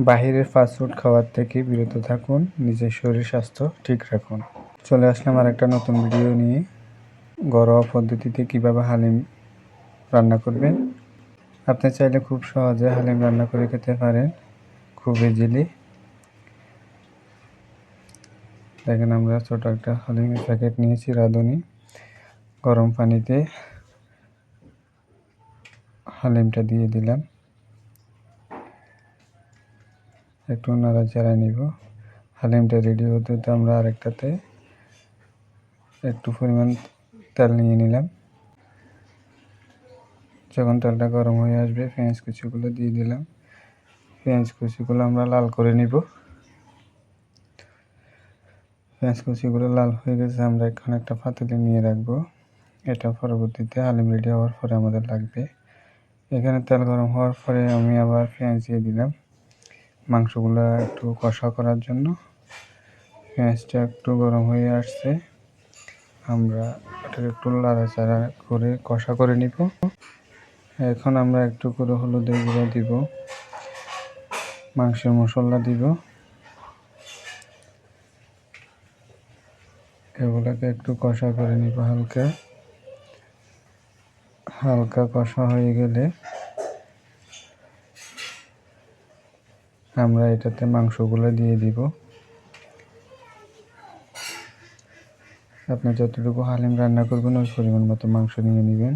বাহিরের ফাস্টফুড খাওয়ার থেকে বিরত থাকুন, নিজের শরীর স্বাস্থ্য ঠিক রাখুন। চলে আসলাম আর একটা নতুন ভিডিও নিয়ে। ঘরোয়া পদ্ধতিতে কিভাবে হালিম রান্না করবেন। আপনি চাইলে খুব সহজে হালিম রান্না করে খেতে পারেন, খুব ইজিলি। দেখেন, আমরা ছোট একটা হালিমের প্যাকেট নিয়েছি রাঁধুনি। গরম পানিতে হালিমটা দিয়ে দিলাম, একটু নাড়াচাড়া নিব। হালিমটা রেডি হতে হতে আমরা আরেকটাতে একটু পরিমাণ তেল নিয়ে নিলাম। যখন তেলটা গরম হয়ে আসবে, পেঁয়াজ কুচিগুলো দিয়ে দিলাম। পেঁয়াজ কুচিগুলো আমরা লাল করে নিব। পেঁয়াজ কুচিগুলো লাল হয়ে গেছে, আমরা এখন একটা পাতিলে নিয়ে রাখবো। এটা পরবর্তীতে হালিম রেডি হওয়ার পরে আমাদের লাগবে। এখানে তেল গরম হওয়ার পরে আমি আবার পেঁয়াজ দিয়ে দিলাম মাংসগুলো একটু কষা করার জন্য। পেঁয়াজটা একটু গরম হয়ে আসছে, আমরা এটাকে একটু নাড়াচাড়া করে কষা করে নিব। এখন আমরা একটু করে হলুদের গুঁড়ো দিব, মাংসের মশলা দিব। এগুলোকে একটু কষা করে নিব। হালকা কষা হয়ে গেলে আমরা এটাতে মাংসগুলো দিয়ে দিব। আপনি যতটুকু হালিম রান্না করবেন ওই পরিমাণ মতো মাংস নিয়ে নেবেন।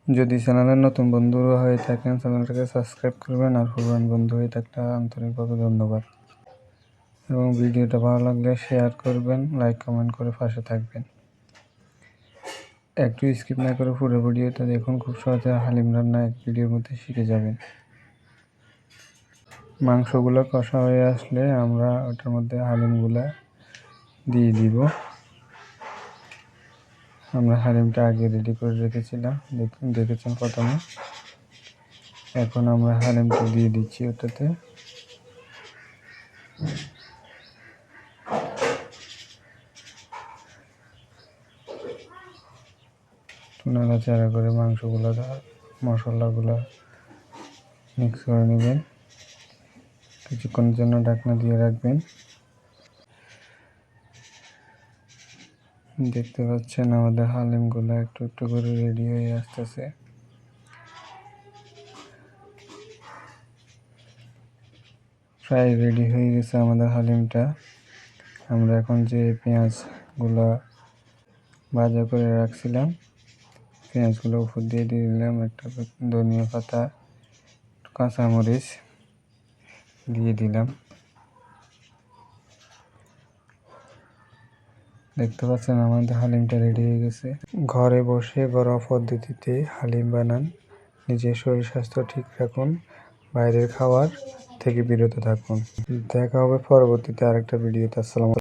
যদি চ্যানেলের নতুন বন্ধু হয়ে থাকেন, চ্যানেলটাকে সাবস্ক্রাইব করবেন, আর পুরান বন্ধু হয়ে থাকলে আন্তরিকভাবে ধন্যবাদ। এবং ভিডিওটা ভালো লাগলে শেয়ার করবেন, লাইক কমেন্ট করে পাশে থাকবেন। একটু স্কিপ না করে পুরো ভিডিওটা দেখুন, খুব সহজে হালিম রান্না এক ভিডিওর মধ্যে শিখে যাবেন। মাংসগুলো কষা হয়ে আসলে আমরা ওটার মধ্যে হালিমগুলো দিয়ে দিব। আমরা হালিমটা আগে রেডি করে রেখেছিলাম, দেখেছেন প্রথমে। এখন আমরা হালিমটা দিয়ে দিচ্ছি ওটাতে। নাড়াচাড়া করে মাংসগুলো মশলাগুলো মিক্স করে নেবেন। কিছুক্ষণের জন্য ঢাকনা দিয়ে রাখবেন। দেখতে পাচ্ছেন আমাদের হালিমগুলো একটু একটু করে রেডি হয়ে আসতেছে। প্রায় রেডি হয়ে গেছে আমাদের হালিমটা। আমরা এখন যে পেঁয়াজগুলো ভাজা করে রাখছিলাম, পেঁয়াজগুলো উপর দিয়ে দিলাম। একটা ধনিয়া পাতা, কাঁচামরিচ দিয়ে দিলাম। দেখতে পাচ্ছেন আমাদের হালিমটা রেডি হয়ে গেছে। ঘরে বসে ঘরোয়া পদ্ধতিতে হালিম বানান, নিজের শরীর স্বাস্থ্য ঠিক রাখুন, বাইরের খাবার থেকে বিরত থাকুন। দেখা হবে পরবর্তীতে আরেকটা ভিডিওতে। আসসালামু আলাইকুম।